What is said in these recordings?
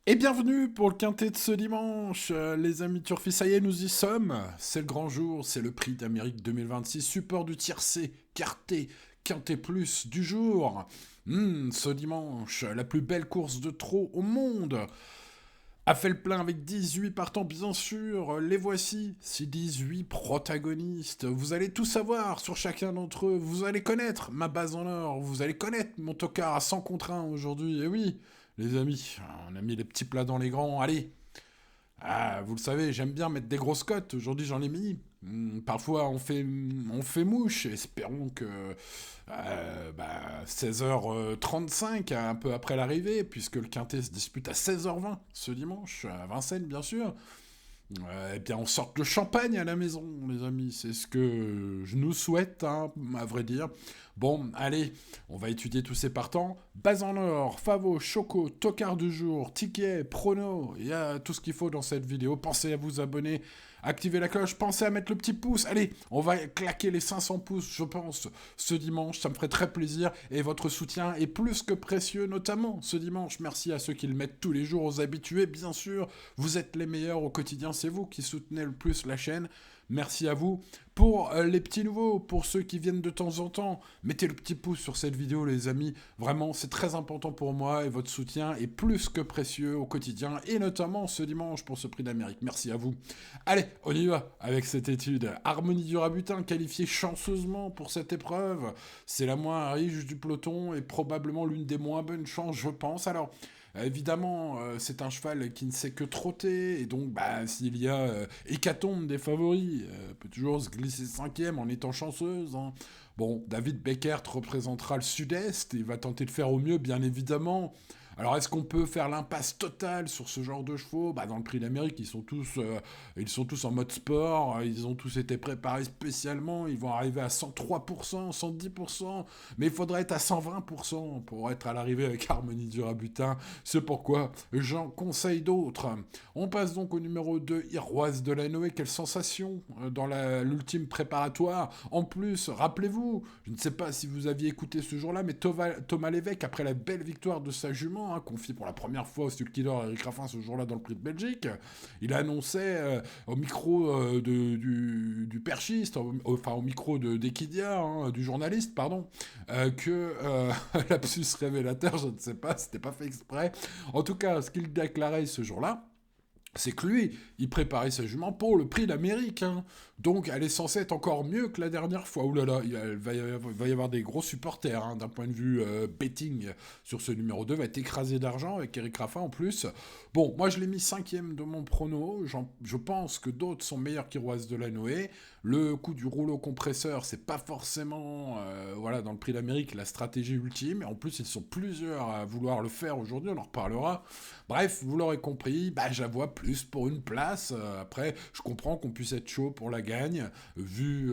Et bienvenue pour le quintet de ce dimanche, les amis turfis, ça y est, nous y sommes. C'est le grand jour, c'est le prix d'Amérique 2026, support du tiercé, quarté, quintet plus du jour. Ce dimanche, la plus belle course de trot au monde a fait le plein avec 18 partants, bien sûr. Les voici, ces 18 protagonistes. Vous allez tout savoir sur chacun d'entre eux. Vous allez connaître ma base en or. Vous allez connaître mon tocard à 100 contre 1 aujourd'hui. Et oui, les amis, on a mis les petits plats dans les grands. Allez, vous le savez, j'aime bien mettre des grosses cotes. Aujourd'hui, j'en ai mis. Parfois, on fait mouche. Espérons que 16h35, un peu après l'arrivée, puisque le quintet se dispute à 16h20 ce dimanche, à Vincennes, bien sûr. Eh bien, on sorte le champagne à la maison, les amis. C'est ce que je nous souhaite, hein, à vrai dire. Bon, allez, on va étudier tous ces partants. Base en or, Favo, Choco, Tocard du jour, Ticket, Prono. Il y a tout ce qu'il faut dans cette vidéo. Pensez à vous abonner, activer la cloche, pensez à mettre le petit pouce. Allez, on va claquer les 500 pouces, je pense, ce dimanche. Ça me ferait très plaisir. Et votre soutien est plus que précieux, notamment ce dimanche. Merci à ceux qui le mettent tous les jours, aux habitués, bien sûr. Vous êtes les meilleurs au quotidien. C'est vous qui soutenez le plus la chaîne. Merci à vous. Pour les petits nouveaux, pour ceux qui viennent de temps en temps, mettez le petit pouce sur cette vidéo, les amis. Vraiment, c'est très important pour moi et votre soutien est plus que précieux au quotidien et notamment ce dimanche pour ce prix d'Amérique. Merci à vous. Allez, on y va avec cette étude. Harmonie du Rabutin, qualifiée chanceusement pour cette épreuve. C'est la moins riche du peloton et probablement l'une des moins bonnes chances, je pense. Alors, évidemment, c'est un cheval qui ne sait que trotter, et donc s'il y a hécatombe des favoris, peut toujours se glisser cinquième en étant chanceuse. Hein. Bon, David Beckert représentera le sud-est, et va tenter de faire au mieux, bien évidemment. Alors, est-ce qu'on peut faire l'impasse totale sur ce genre de chevaux? Dans le Prix d'Amérique, ils sont tous en mode sport, ils ont tous été préparés spécialement, ils vont arriver à 103%, 110%, mais il faudrait être à 120% pour être à l'arrivée avec Harmonie du Rabutin. C'est pourquoi j'en conseille d'autres. On passe donc au numéro 2, Iroise de la Noé. Quelle sensation dans l'ultime préparatoire. En plus, rappelez-vous, je ne sais pas si vous aviez écouté ce jour-là, mais Thomas Lévesque, après la belle victoire de sa jument, confiée pour la première fois au Sulkidor Eric Raffin ce jour-là dans le Prix de Belgique, il annonçait au micro du perchiste, enfin au micro d'Equidia, du journaliste, pardon, que lapsus révélateur, je ne sais pas, c'était pas fait exprès. En tout cas, ce qu'il déclarait ce jour-là, c'est que lui, il préparait sa jument pour le prix d'Amérique. Hein. Donc, elle est censée être encore mieux que la dernière fois. Ouh là là, il va y avoir des gros supporters, hein, d'un point de vue betting sur ce numéro 2. Va être écrasé d'argent avec Eric Raffin en plus. Bon, moi, je l'ai mis cinquième de mon prono. Je pense que d'autres sont meilleurs qu'Iroise de la Noé. Le coup du rouleau compresseur, c'est pas forcément, dans le prix d'Amérique, la stratégie ultime. Et en plus, ils sont plusieurs à vouloir le faire aujourd'hui. On en reparlera. Bref, vous l'aurez compris, je la vois plus pour une place. Après, je comprends qu'on puisse être chaud pour la gagne, vu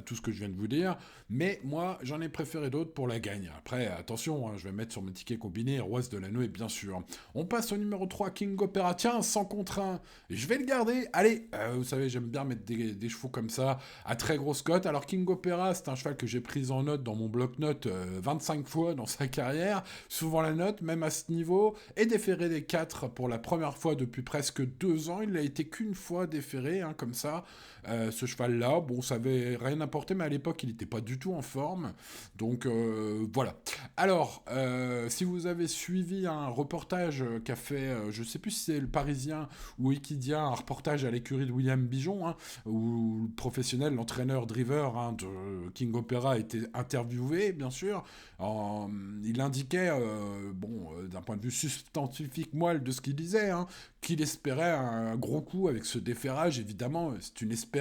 tout ce que je viens de vous dire. Mais moi, j'en ai préféré d'autres pour la gagne. Après, attention, je vais mettre sur mon ticket combiné Roise de l'Anneau, et bien sûr. On passe au numéro 3, King Opera. Tiens, 100 contre 1. Je vais le garder. Allez, vous savez, j'aime bien mettre des chevaux comme ça, à très grosse cote. Alors, King Opera, c'est un cheval que j'ai pris en note dans mon bloc-notes 25 fois dans sa carrière. Souvent la note, même à ce niveau, et déféré des 4 pour la première fois depuis presque 2 ans. Il n'a été qu'une fois déféré, comme ça. Ce cheval-là, bon, ça avait rien apporté, mais à l'époque, il n'était pas du tout en forme. Donc, voilà. Alors, si vous avez suivi un reportage qu'a fait, je ne sais plus si c'est le Parisien ou Equidia, un reportage à l'écurie de William Bijon, où le professionnel, l'entraîneur driver de King Opera a été interviewé, bien sûr. Il indiquait, d'un point de vue substantifique moelle de ce qu'il disait, qu'il espérait un gros coup avec ce déferrage. Évidemment, c'est une espérance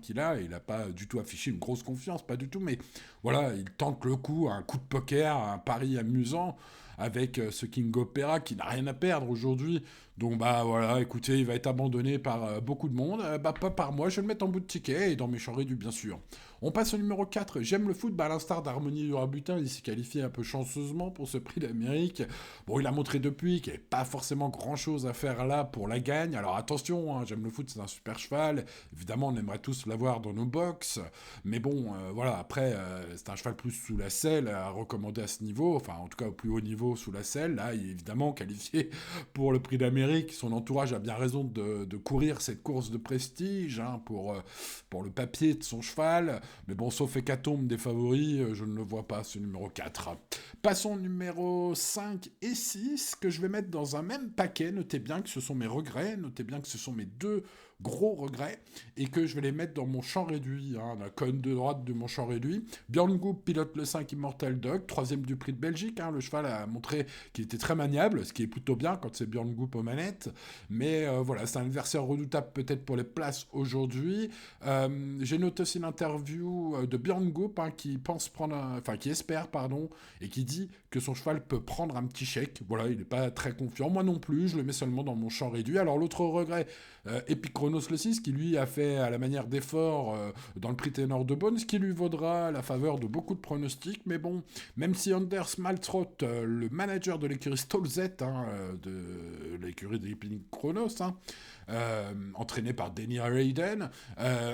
qu'il a. Il n'a pas du tout affiché une grosse confiance, pas du tout, mais voilà, il tente le coup, un coup de poker, un pari amusant avec ce King Opera qui n'a rien à perdre aujourd'hui. Donc voilà, écoutez, il va être abandonné par beaucoup de monde. Pas par moi, je vais le mettre en bout de ticket et dans mes champs réduits, bien sûr. On passe au numéro 4. J'aime le foot, à l'instar d'Harmonie Durabutin, il s'est qualifié un peu chanceusement pour ce prix d'Amérique. Bon, il a montré depuis qu'il n'y avait pas forcément grand-chose à faire là pour la gagne. Alors attention, J'aime le foot, c'est un super cheval. Évidemment, on aimerait tous l'avoir dans nos box. Mais bon, voilà, après, c'est un cheval plus sous la selle à recommander à ce niveau. Enfin, en tout cas, au plus haut niveau sous la selle. Là, il est évidemment qualifié pour le prix d'Amérique. Son entourage a bien raison de courir cette course de prestige pour le papier de son cheval. Mais bon, sauf hécatombe des favoris, je ne le vois pas, ce numéro 4. Passons au numéro 5 et 6, que je vais mettre dans un même paquet. Notez bien que ce sont mes regrets, notez bien que ce sont mes deux gros regrets, et que je vais les mettre dans mon champ réduit, la colonne de droite de mon champ réduit. Björn Goop pilote le 5 Immortal Dog, troisième du prix de Belgique. Le cheval a montré qu'il était très maniable, ce qui est plutôt bien quand c'est Björn Goop aux manettes. Mais voilà, c'est un adversaire redoutable peut-être pour les places aujourd'hui. J'ai noté aussi l'interview de Björn Goop qui qui espère, et qui dit que son cheval peut prendre un petit chèque. Voilà, il n'est pas très confiant. Moi non plus, je le mets seulement dans mon champ réduit. Alors l'autre regret, Epic Chronos le 6, qui lui a fait à la manière d'effort dans le prix Ténor de Beaune, ce qui lui vaudra la faveur de beaucoup de pronostics. Mais bon, même si Anders Maltrot, le manager de l'écurie Stolzet, de l'écurie d'Epic Chronos, entraîné par Denny Hayden,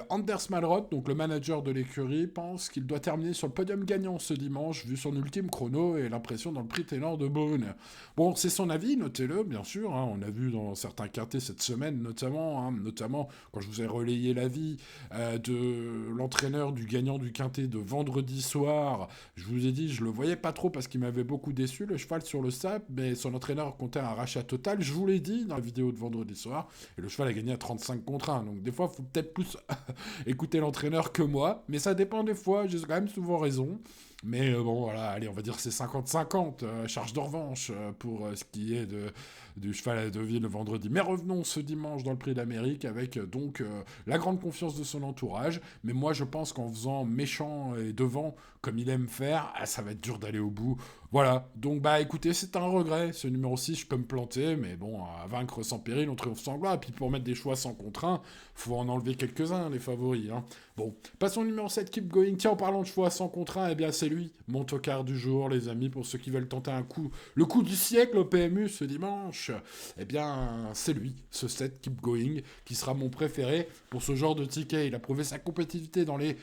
Anders Malrot, donc le manager de l'écurie, pense qu'il doit terminer sur le podium gagnant ce dimanche, vu son ultime chrono et l'impression dans le prix Ténor de Beaune. Bon, c'est son avis, notez-le, bien sûr, on a vu dans certains quintés cette semaine, notamment quand je vous ai relayé l'avis de l'entraîneur du gagnant du quintet de vendredi soir. Je vous ai dit, je le voyais pas trop parce qu'il m'avait beaucoup déçu, le cheval sur le sable, mais son entraîneur comptait un rachat total, je vous l'ai dit dans la vidéo de vendredi soir, et le cheval a gagné à 35 contre 1, donc des fois, il faut peut-être plus écouter l'entraîneur que moi, mais ça dépend des fois, j'ai quand même souvent raison. Mais bon, voilà, allez, on va dire que c'est 50-50, charge de revanche pour ce qui est du cheval à Deauville le vendredi. Mais revenons ce dimanche dans le Prix d'Amérique avec la grande confiance de son entourage. Mais moi, je pense qu'en faisant méchant et devant, comme il aime faire, ça va être dur d'aller au bout. Voilà, donc écoutez, c'est un regret. Ce numéro 6, je peux me planter, mais bon, à vaincre sans péril, on triomphe sans gloire. Et puis pour mettre des choix sans contraint, faut en enlever quelques-uns, les favoris. Bon, passons au numéro 7, Keep Going. Tiens, en parlant de choix sans contraint, eh bien c'est lui, mon tocard du jour, les amis, pour ceux qui veulent tenter le coup du siècle au PMU ce dimanche. Eh bien, c'est lui, ce 7, Keep Going, qui sera mon préféré pour ce genre de ticket. Il a prouvé sa compétitivité dans les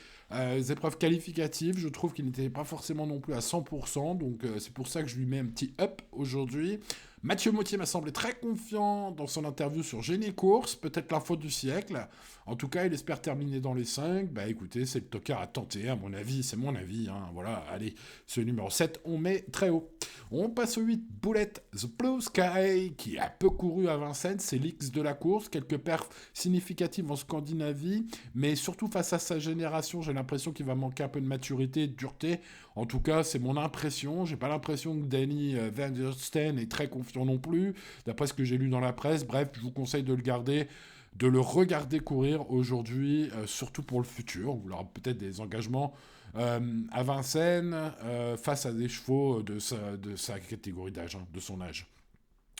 épreuves qualificatives. Je trouve qu'il n'était pas forcément non plus à 100%, donc c'est pour ça que je lui mets un petit up aujourd'hui. Mathieu Mottier m'a semblé très confiant dans son interview sur Génie Course, peut-être l'info du siècle. En tout cas, il espère terminer dans les 5. Écoutez, c'est le tocard à tenter, à mon avis, c'est mon avis. Voilà, allez, ce numéro 7, on met très haut. On passe au 8, Bullet the Blue Sky, qui a peu couru à Vincennes, c'est l'X de la course, quelques perfs significatives en Scandinavie, mais surtout face à sa génération, j'ai l'impression qu'il va manquer un peu de maturité et de dureté. En tout cas, c'est mon impression. J'ai pas l'impression que Danny Van der Steen est très confiant non plus, d'après ce que j'ai lu dans la presse. Bref, je vous conseille de le regarder courir aujourd'hui, surtout pour le futur. Vous aurez peut-être des engagements à Vincennes face à des chevaux de sa catégorie d'âge, de son âge.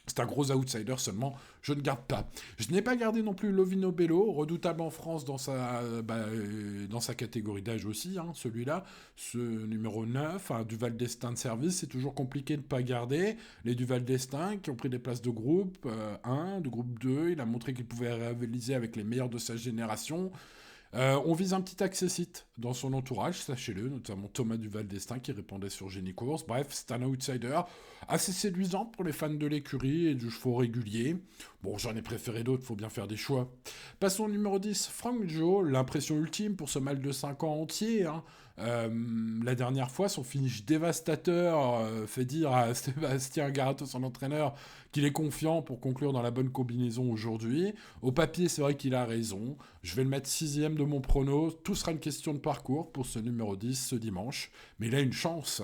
C'est un gros outsider seulement, je ne garde pas. Je n'ai pas gardé non plus Lovino Bello, redoutable en France dans sa catégorie d'âge aussi, celui-là, ce numéro 9, Duval d'Estaing de service, c'est toujours compliqué de ne pas garder. Les Duval d'Estaing qui ont pris des places de groupe 1, de groupe 2, il a montré qu'il pouvait rivaliser avec les meilleurs de sa génération. On vise un petit accessite dans son entourage, sachez-le, notamment Thomas Duval d'Estaing qui répondait sur Génie Course. Bref, c'est un outsider assez séduisant pour les fans de l'écurie et du cheval régulier. Bon, j'en ai préféré d'autres, faut bien faire des choix. Passons au numéro 10, Frank Joe, l'impression ultime pour ce mal de 5 ans entier. La dernière fois, son finish dévastateur fait dire à Sébastien Garato, son entraîneur, qu'il est confiant pour conclure dans la bonne combinaison aujourd'hui. Au papier, c'est vrai qu'il a raison. Je vais le mettre 6ème de mon prono. Tout sera une question de parcours pour ce numéro 10 ce dimanche. Mais il a une chance.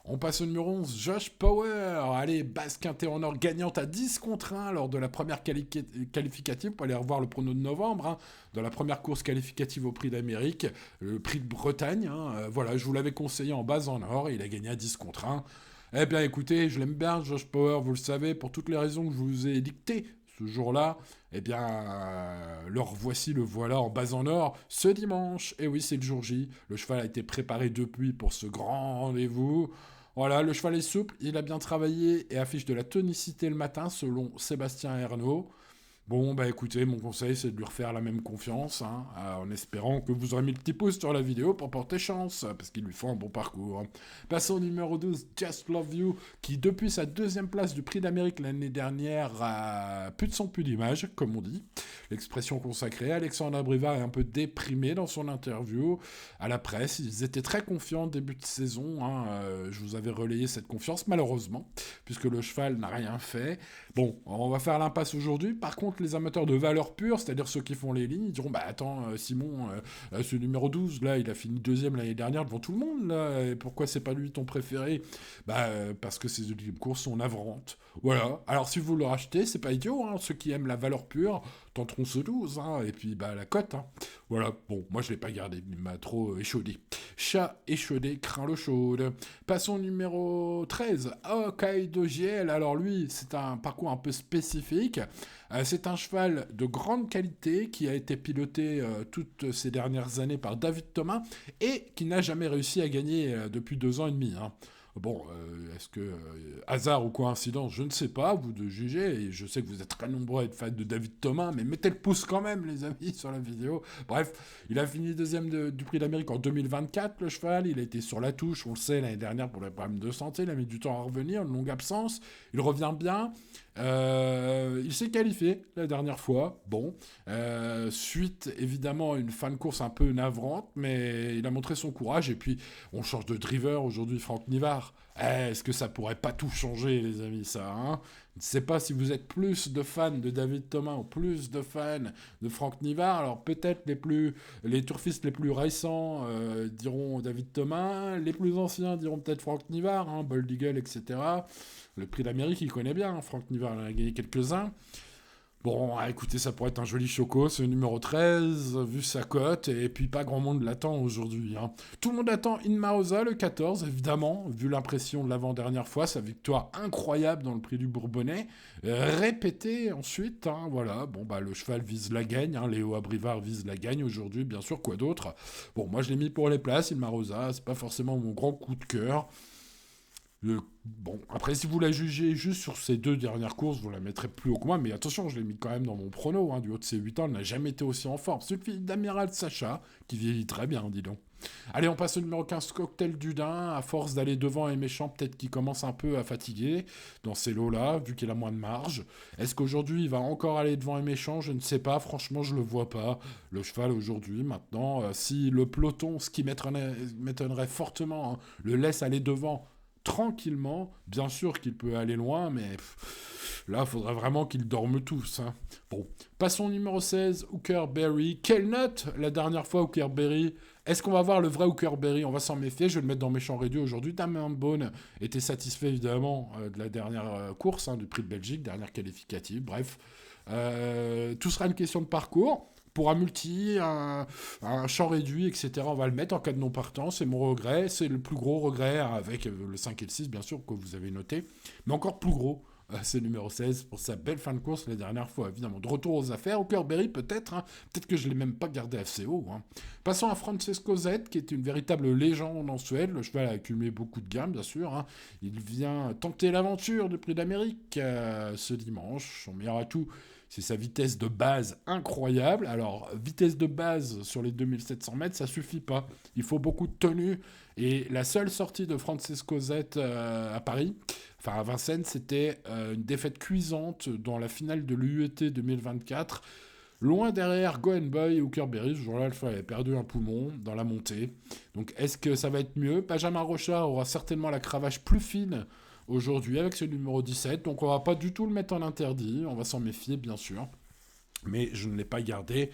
On passe au numéro 11, Josh Power. Allez, basse quintée en or gagnante à 10 contre 1 lors de la première qualificative. Pour aller revoir le prono de novembre, dans la première course qualificative au Prix d'Amérique, le Prix de Bretagne. Voilà, je vous l'avais conseillé en base en or et il a gagné à 10 contre 1. Eh bien écoutez, je l'aime bien, Josh Power, vous le savez, pour toutes les raisons que je vous ai dictées ce jour-là, eh bien, le voilà en bas en or ce dimanche. Et oui, c'est le jour J. Le cheval a été préparé depuis pour ce grand rendez-vous. Voilà, le cheval est souple, il a bien travaillé et affiche de la tonicité le matin, selon Sébastien Ernaud. Bon, bah écoutez, mon conseil, c'est de lui refaire la même confiance, hein, en espérant que vous aurez mis le petit pouce sur la vidéo pour porter chance, parce qu'il lui faut un bon parcours. Passons au numéro 12, Just Love You, qui depuis sa deuxième place du Prix d'Amérique l'année dernière a plus de son, plus d'image, comme on dit. L'expression consacrée, Alexandre Abrivard est un peu déprimé dans son interview à la presse. Ils étaient très confiants au début de saison, hein, je vous avais relayé cette confiance, malheureusement, puisque le cheval n'a rien fait. Bon, on va faire l'impasse aujourd'hui. Par contre, les amateurs de valeur pure, c'est-à-dire ceux qui font les lignes, ils diront, bah attends, Simon, ce numéro 12, là, il a fini deuxième l'année dernière devant tout le monde, là, et pourquoi c'est pas lui ton préféré? Bah, parce que ses deuxièmes courses sont navrantes. Voilà. Alors, si vous le rachetez, c'est pas idiot, hein. Ceux qui aiment la valeur pure tenteront ce 12, hein, et puis, bah, la cote, hein. Voilà. Bon, moi, je l'ai pas gardé, il m'a trop échaudé. Chat échaudé craint l'eau chaude. Passons au numéro 13, Hokkaido GL. Alors lui, c'est un parcours un peu spécifique. C'est un cheval de grande qualité qui a été piloté toutes ces dernières années par David Thomas et qui n'a jamais réussi à gagner depuis 2 ans et demi. Hein. Bon, est-ce que hasard ou coïncidence, je ne sais pas, vous de juger, et je sais que vous êtes très nombreux à être fans de David Thomas, mais mettez le pouce quand même, les amis, sur la vidéo. Bref, il a fini deuxième du Prix d'Amérique en 2024, le cheval, il a été sur la touche, on le sait, l'année dernière pour les problèmes de santé, il a mis du temps à revenir, une longue absence, il revient bien. Il s'est qualifié la dernière fois, bon, suite évidemment à une fin de course un peu navrante, mais il a montré son courage, et puis on change de driver aujourd'hui, Franck Nivard. Est-ce que ça pourrait pas tout changer, les amis, ça, hein? Je ne sais pas si vous êtes plus de fans de David Thomas ou plus de fans de Franck Nivard, alors peut-être les turfistes les plus récents diront David Thomas, les plus anciens diront peut-être Franck Nivard, hein, Bold Eagle, etc. Le Prix d'Amérique, il connaît bien, hein, Franck Nivard en a gagné quelques-uns. Bon, écoutez, ça pourrait être un joli choco, ce numéro 13, vu sa cote, et puis pas grand monde l'attend aujourd'hui. Hein. Tout le monde attend Inmarosa, le 14, évidemment, vu l'impression de l'avant-dernière fois, sa victoire incroyable dans le Prix du Bourbonnais, répétée ensuite, hein, voilà, bon, bah le cheval vise la gagne, hein, Léo Abrivard vise la gagne aujourd'hui, bien sûr, quoi d'autre. Bon, moi je l'ai mis pour les places, Inmarosa, c'est pas forcément mon grand coup de cœur. Bon, après, si vous la jugez juste sur ces 2 dernières courses, vous la mettrez plus haut que moi, mais attention, je l'ai mis quand même dans mon prono, hein, du haut de ses 8 ans, elle n'a jamais été aussi en forme. Celui d'Amiral Sacha, qui vieillit très bien, dis donc. Allez, on passe au numéro 15, Cocktail du Dain. À force d'aller devant et méchant, peut-être qu'il commence un peu à fatiguer dans ces lots-là, vu qu'il a moins de marge. Est-ce qu'aujourd'hui, il va encore aller devant et méchant? Je ne sais pas, franchement, je le vois pas. Le cheval, aujourd'hui, maintenant, si le peloton, ce qui m'étonnerait fortement, hein, le laisse aller devant tranquillement, bien sûr qu'il peut aller loin, mais là, il faudrait vraiment qu'ils dorment tous. Hein. Bon, passons au numéro 16, Hooker Berry. Quelle note la dernière fois, Hooker Berry? Est-ce qu'on va voir le vrai Hooker Berry? On va s'en méfier, je vais le mettre dans mes champs réduits aujourd'hui. Damien Bone était satisfait évidemment de la dernière course, hein, du Prix de Belgique, dernière qualificative, bref. Tout sera une question de parcours. Pour un multi, un champ réduit, etc., on va le mettre en cas de non-partant. C'est mon regret. C'est le plus gros regret, avec le 5 et le 6, bien sûr, que vous avez noté. Mais encore plus gros, c'est le numéro 16, pour sa belle fin de course la dernière fois, évidemment. De retour aux affaires, Hooker Berry, peut-être. Hein, peut-être que je ne l'ai même pas gardé assez haut. Hein. Passons à Francesco Z, qui est une véritable légende en Suède. Le cheval a accumulé beaucoup de gains, bien sûr. Hein. Il vient tenter l'aventure du Prix d'Amérique ce dimanche. Son meilleur atout, c'est sa vitesse de base incroyable. Alors, vitesse de base sur les 2700 mètres, ça suffit pas. Il faut beaucoup de tenue. Et la seule sortie de Francesco Z à Paris, enfin à Vincennes, c'était une défaite cuisante dans la finale de l'UET 2024. Loin derrière Goen Boy et Hooker Berry, ce jour-là, le cheval avait perdu un poumon dans la montée. Donc, est-ce que ça va être mieux? Benjamin Rochard aura certainement la cravache plus fine aujourd'hui avec ce numéro 17, donc on va pas du tout le mettre en interdit, on va s'en méfier bien sûr, mais je ne l'ai pas gardé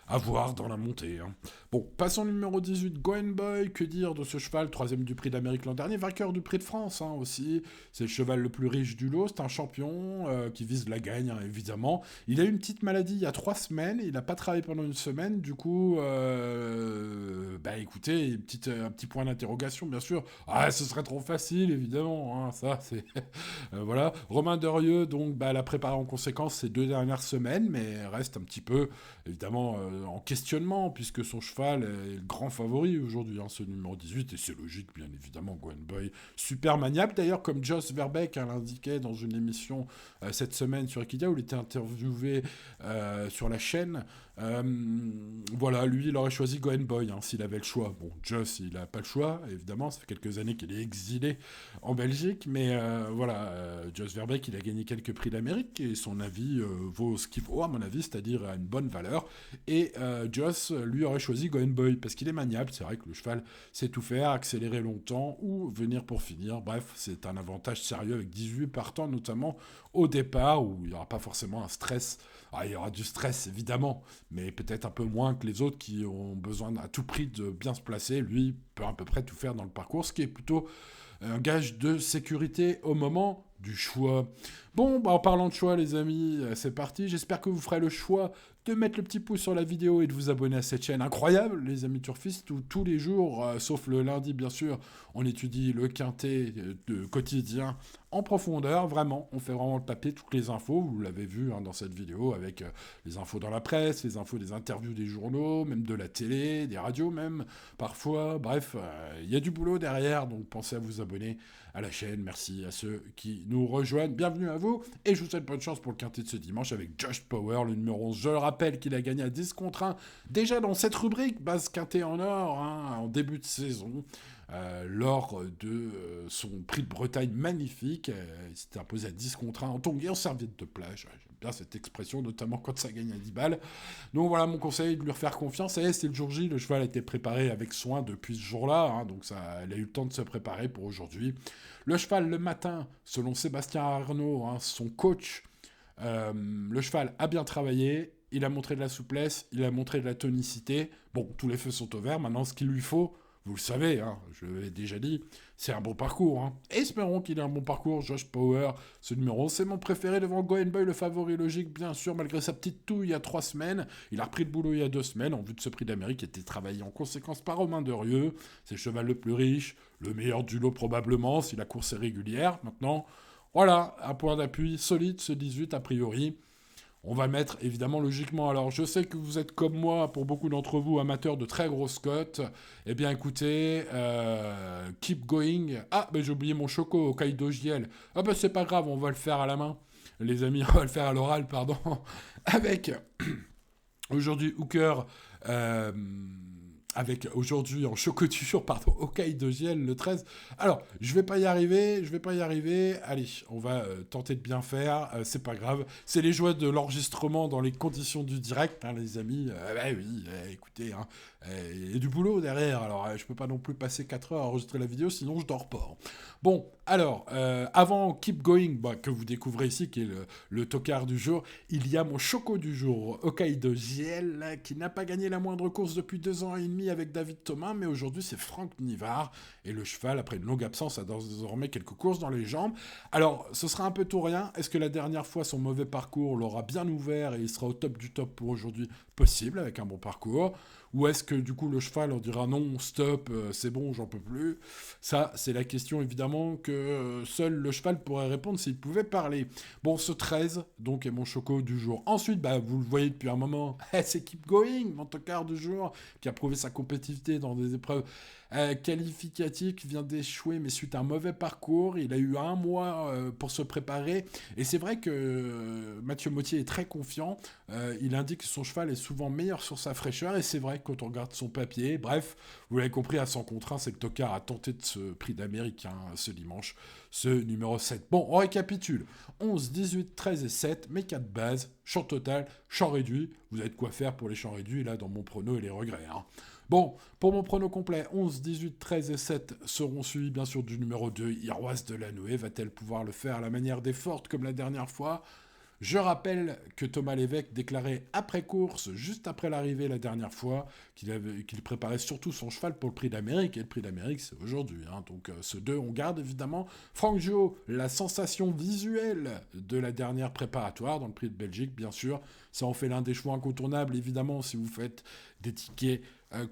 à voir dans la montée. Hein. Bon, passons au numéro 18, Goen Boy. Que dire de ce cheval, troisième du prix d'Amérique l'an dernier, vainqueur du prix de France hein, aussi. C'est le cheval le plus riche du lot, c'est un champion qui vise la gagne, hein, évidemment. Il a eu une petite maladie il y a 3 semaines, il n'a pas travaillé pendant une semaine, du coup, bah écoutez, un petit point d'interrogation, bien sûr. Ah, ce serait trop facile, évidemment, hein, ça, c'est... voilà. Romain Derieux, donc, bah, l'a préparé en conséquence ces 2 dernières semaines, mais reste un petit peu, évidemment, en questionnement, puisque son cheval est le grand favori aujourd'hui, hein, ce numéro 18, et c'est logique, bien évidemment, Goen Boy. Super maniable, d'ailleurs, comme Jos Verbeek hein, l'indiquait dans une émission cette semaine sur Equidia, où il était interviewé sur la chaîne. Voilà, lui, il aurait choisi Goen Boy, hein, s'il avait le choix. Bon, Jos, il n'a pas le choix, évidemment, ça fait quelques années qu'il est exilé en Belgique, mais voilà, Jos Verbeek, il a gagné quelques prix d'Amérique, et son avis vaut ce qu'il vaut, à mon avis, c'est-à-dire à une bonne valeur. Et Jos, lui, aurait choisi Goen Boy, parce qu'il est maniable, c'est vrai que le cheval sait tout faire, accélérer longtemps, ou venir pour finir, bref, c'est un avantage sérieux avec 18 partants, notamment au départ, où il n'y aura pas forcément un stress. Ah, il y aura du stress, évidemment, mais peut-être un peu moins que les autres qui ont besoin à tout prix de bien se placer. Lui peut à peu près tout faire dans le parcours, ce qui est plutôt un gage de sécurité au moment du choix. Bon, bah en parlant de choix, les amis, c'est parti. J'espère que vous ferez le choix de mettre le petit pouce sur la vidéo et de vous abonner à cette chaîne incroyable, les amis turfistes, où tous les jours, sauf le lundi bien sûr, on étudie le quintet de quotidien en profondeur, vraiment, on fait vraiment le papier, toutes les infos, vous l'avez vu hein, dans cette vidéo, avec les infos dans la presse, les infos des interviews des journaux, même de la télé, des radios même, parfois, bref, il y a du boulot derrière, donc pensez à vous abonner à la chaîne, merci à ceux qui nous rejoignent, bienvenue à vous, et je vous souhaite bonne chance pour le quintet de ce dimanche avec Josh Power, le numéro 11, je le rappelle qu'il a gagné à 10 contre 1, déjà dans cette rubrique, base quintet en or, hein, en début de saison, lors de son prix de Bretagne magnifique. Il s'était imposé à 10 contre 1 en tongue et en serviette de plage. J'aime bien cette expression, notamment quand ça gagne à 10 balles. Donc voilà mon conseil, de lui refaire confiance. Et c'est le jour J, le cheval a été préparé avec soin depuis ce jour-là. Hein, donc elle a eu le temps de se préparer pour aujourd'hui. Le cheval, le matin, selon Sébastien Arnaud, hein, son coach, le cheval a bien travaillé. Il a montré de la souplesse, il a montré de la tonicité. Bon, tous les feux sont au vert. Maintenant, ce qu'il lui faut, vous le savez, hein, je l'ai déjà dit, c'est un bon parcours. Hein. Espérons qu'il ait un bon parcours. Josh Power, ce numéro 11, c'est mon préféré devant Goen Boy, le favori logique, bien sûr, malgré sa petite touille il y a 3 semaines. Il a repris le boulot il y a 2 semaines, en vue de ce prix d'Amérique qui était travaillé en conséquence par Romain Derieux. C'est le cheval le plus riche, le meilleur du lot probablement, si la course est régulière. Maintenant, voilà, un point d'appui solide, ce 18 a priori. On va le mettre évidemment logiquement. Alors je sais que vous êtes comme moi, pour beaucoup d'entre vous, amateurs de très grosses cotes. Eh bien écoutez, keep going. Ah, ben j'ai oublié mon choco au Kaido JL. Ah ben c'est pas grave, on va le faire à la main. Les amis, on va le faire à l'oral, pardon. Avec aujourd'hui Hooker. Avec aujourd'hui en chocoture, pardon, Hokkaido Giel le 13. Alors, je vais pas y arriver. Allez, on va tenter de bien faire, c'est pas grave. C'est les joies de l'enregistrement dans les conditions du direct, hein, les amis. Bah oui, écoutez, hein, il y a du boulot derrière, alors je peux pas non plus passer 4 heures à enregistrer la vidéo, sinon je dors pas. Bon, alors, avant Keep Going, bah, que vous découvrez ici, qui est le tocard du jour, il y a mon choco du jour, Hokkaido Giel, qui n'a pas gagné la moindre course depuis 2 ans et demi avec David Thomas, mais aujourd'hui c'est Franck Nivard, et le cheval, après une longue absence, a désormais quelques courses dans les jambes. Alors, ce sera un peu tout rien. Est-ce que la dernière fois, son mauvais parcours l'aura bien ouvert et il sera au top du top pour aujourd'hui? Possible, avec un bon parcours. Ou est-ce que du coup le cheval on dira non, stop, c'est bon, j'en peux plus? Ça, c'est la question évidemment que seul le cheval pourrait répondre s'il pouvait parler. Bon, ce 13, donc, est mon choco du jour. Ensuite, bah, vous le voyez depuis un moment, c'est Keep Going, mon tocard du jour, qui a prouvé sa compétitivité dans des épreuves qualificatives, qui vient d'échouer, mais suite à un mauvais parcours. Il a eu 1 mois pour se préparer. Et c'est vrai que Mathieu Mottier est très confiant. Il indique que son cheval est souvent meilleur sur sa fraîcheur. Et c'est vrai que quand on regarde son papier, bref, vous l'avez compris, à 100 contre 1, c'est que Tocard a tenté de ce prix d'Amérique ce dimanche, ce numéro 7. Bon, on récapitule. 11, 18, 13 et 7, mes 4 bases, champ total, champ réduit. Vous avez de quoi faire pour les champs réduits, là, dans mon prono et les regrets. Hein. Bon, pour mon prono complet, 11, 18, 13 et 7 seront suivis bien sûr du numéro 2, Iroise de Lanoué. Va-t-elle pouvoir le faire à la manière des Fortes comme la dernière fois? Je rappelle que Thomas Lévesque déclarait après course, juste après l'arrivée la dernière fois, qu'il préparait surtout son cheval pour le Prix d'Amérique, et le Prix d'Amérique c'est aujourd'hui. Hein. Donc ce 2, on garde évidemment. Franck Jo, la sensation visuelle de la dernière préparatoire dans le Prix de Belgique, bien sûr. Ça en fait l'un des choix incontournables, évidemment, si vous faites des tickets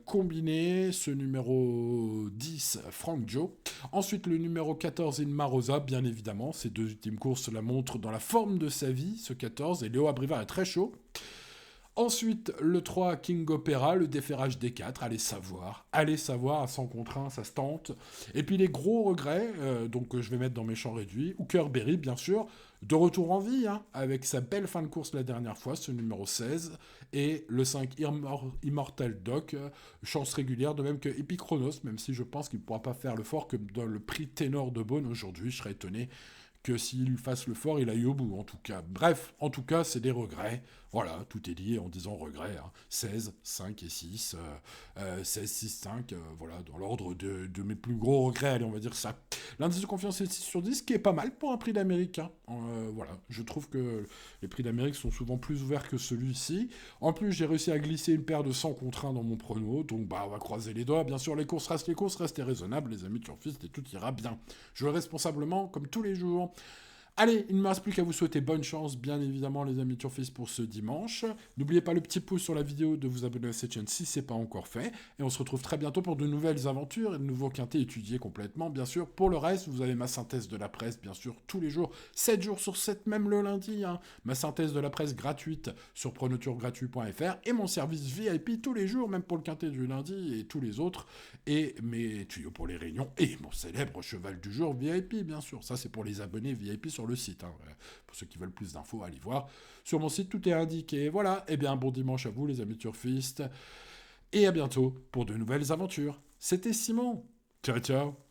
combinés. Ce numéro 10, Franck Jo. Ensuite, le numéro 14, Inma Rosa, bien évidemment. Ces deux ultimes courses la montrent dans la forme de sa vie, ce 14. Et Léo Abrivard est très chaud. Ensuite, le 3, King Opera, le déferrage des 4, allez savoir à 100 contre 1, ça se tente. Et puis les gros regrets, donc je vais mettre dans mes champs réduits, Hooker Berry, bien sûr, de retour en vie, hein, avec sa belle fin de course la dernière fois, ce numéro 16, et le 5, Immortal Doc, chance régulière, de même que Epicronos, même si je pense qu'il ne pourra pas faire le fort que dans le prix ténor de Beaune aujourd'hui, je serais étonné que s'il fasse le fort, il aille au bout, en tout cas. Bref, en tout cas, c'est des regrets. Voilà, tout est lié en disant regrets. Hein. 16, 5 et 6. 16, 6, 5. Voilà, dans l'ordre de mes plus gros regrets, allez, on va dire ça. L'indice de confiance est 6 sur 10, qui est pas mal pour un prix d'Amérique. Hein. Voilà, je trouve que les prix d'Amérique sont souvent plus ouverts que celui-ci. En plus, j'ai réussi à glisser une paire de 100 contre 1 dans mon prono. Donc, bah, on va croiser les doigts. Bien sûr, les courses, restez raisonnables, les amis turfistes, et tout ira bien. Jouez responsablement, comme tous les jours. Allez, il ne me reste plus qu'à vous souhaiter bonne chance, bien évidemment, les amis turfistes, pour ce dimanche. N'oubliez pas le petit pouce sur la vidéo, de vous abonner à cette chaîne si ce n'est pas encore fait. Et on se retrouve très bientôt pour de nouvelles aventures et de nouveaux quintés étudiés complètement, bien sûr. Pour le reste, vous avez ma synthèse de la presse, bien sûr, tous les jours, 7 jours sur 7, même le lundi. Hein. Ma synthèse de la presse gratuite sur pronoturgratuit.fr et mon service VIP tous les jours, même pour le quintet du lundi et tous les autres. Et mes tuyaux pour les réunions et mon célèbre cheval du jour VIP, bien sûr. Ça, c'est pour les abonnés VIP sur le site. Hein. Pour ceux qui veulent plus d'infos, allez voir. Sur mon site, tout est indiqué. Voilà. Eh bien, bon dimanche à vous, les amis turfistes. Et à bientôt pour de nouvelles aventures. C'était Simon. Ciao, ciao.